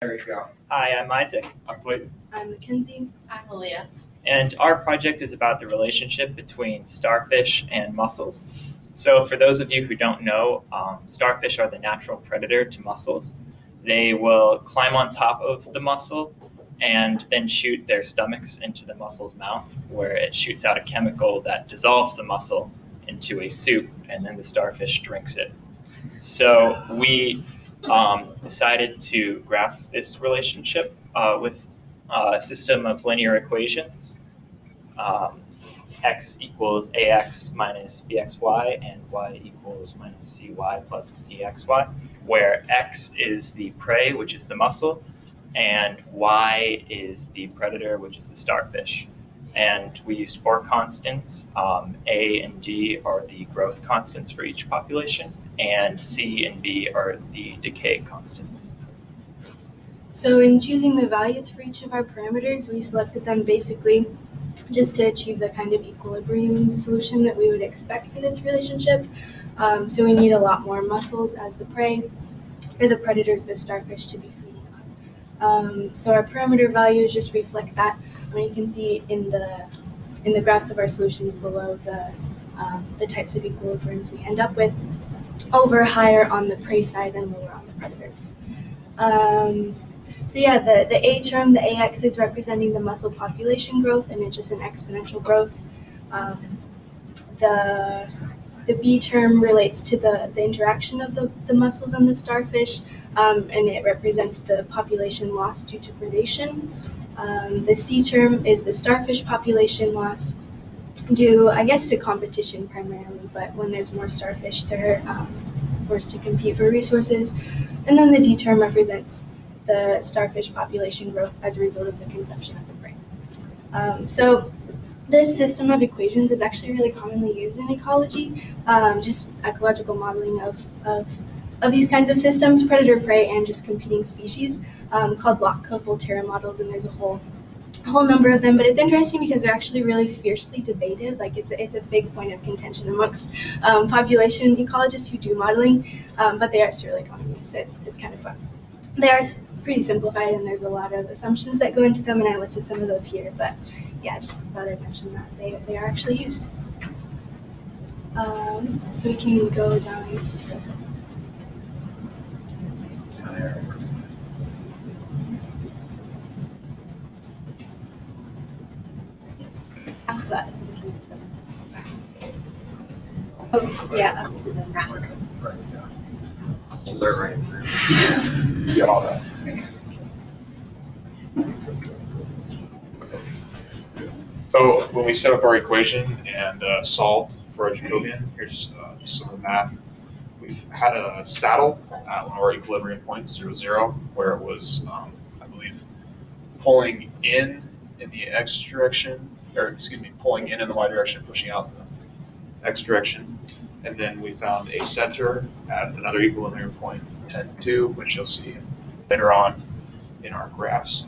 There you go. Hi, I'm Isaac. I'm Clayton. I'm Mackenzie. I'm Aaliyah. And our project is about the relationship between starfish and mussels. So for those of you who don't know, starfish are the natural predator to mussels. They will climb on top of the mussel and then shoot their stomachs into the mussel's mouth, where it shoots out a chemical that dissolves the mussel into a soup, and then the starfish drinks it. So we decided to graph this relationship with a system of linear equations. X equals ax minus bxy and y equals minus cy plus dxy, where x is the prey, which is the mussel, and y is the predator, which is the starfish. And we used four constants. A and D are the growth constants for each population, and C and B are the decay constants. So in choosing the values for each of our parameters, we selected them basically just to achieve the kind of equilibrium solution that we would expect for this relationship. So we need a lot more mussels as the prey, or the predators, the starfish, to be feeding on. So our parameter values just reflect that. You can see in the graphs of our solutions below the types of equilibriums we end up with, over higher on the prey side and lower on the predators. So yeah, the A term, the AX, is representing the mussel population growth, and it's just an exponential growth. The B term relates to the interaction of the mussels and the starfish, and it represents the population loss due to predation. The C term is the starfish population loss due, I guess, to competition primarily, but when there's more starfish, they're forced to compete for resources. And then the D term represents the starfish population growth as a result of the consumption of the prey. So this system of equations is actually really commonly used in ecology, just ecological modeling of these kinds of systems, predator-prey and just competing species, called Lotka-Volterra models, and there's a whole number of them. But it's interesting because they're actually really fiercely debated. Like it's a big point of contention amongst population ecologists who do modeling, but they are still really common use. So it's kind of fun. They are pretty simplified, and there's a lot of assumptions that go into them, and I listed some of those here. But yeah, just thought I'd mention that they are actually used. So we can go down these two. Ask that. Oh, yeah, up to the graph. They're right through. You got all that. So when we set up our equation and solved for our Jacobian, here's just some of the math. We've had a saddle at one of our equilibrium points, 0, 0, where it was, I believe, pulling in the x direction, pulling in the y direction, pushing out in the x direction. And then we found a center at another equilibrium point, 10, 2, which you'll see later on in our graphs.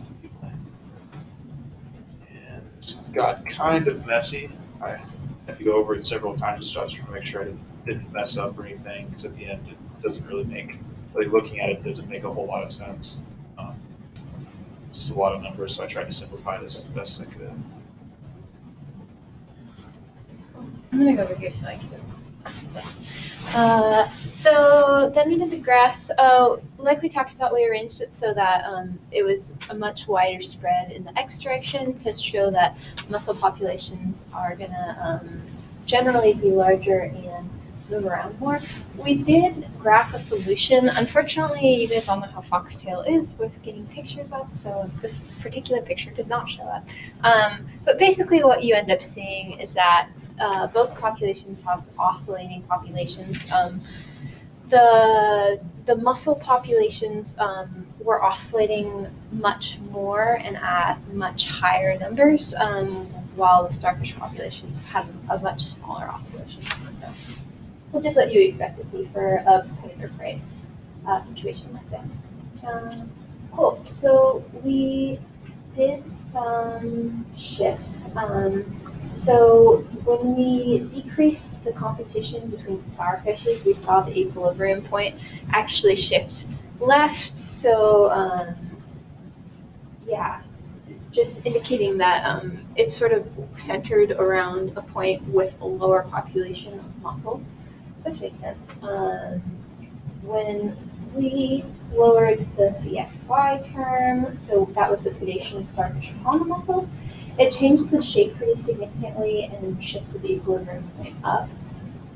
And it's got kind of messy. I had to go over it several times, so I was trying to make sure I didn't mess up or anything, because at the end it doesn't really make, like looking at it doesn't make a whole lot of sense. Just a lot of numbers, so I tried to simplify this as best I could. I'm gonna go over here so I can ask this. So then we did the graphs. Like we talked about, we arranged it so that it was a much wider spread in the x direction to show that mussel populations are gonna generally be larger and move around more. We did graph a solution. Unfortunately, you guys all know how Foxtail is with getting pictures up, so this particular picture did not show up. But basically what you end up seeing is that both populations have oscillating populations. The mussel populations were oscillating much more and at much higher numbers, while the starfish populations have a much smaller oscillation. So, which is what you expect to see for a predator-prey situation like this. Cool. So we did some shifts. So when we decreased the competition between starfishes, we saw the equilibrium point actually shift left. So just indicating that it's sort of centered around a point with a lower population of mussels, which makes sense. When we lowered the VXY term, so that was the predation of starfish upon the mussels, it changed the shape pretty significantly and shifted the equilibrium point up.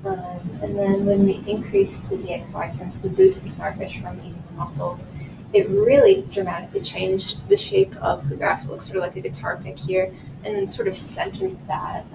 And then when we increased the DXY terms to boost the starfish from eating the mussels, it really dramatically changed the shape of the graph. It looks sort of like a guitar pick here, and then sort of centered that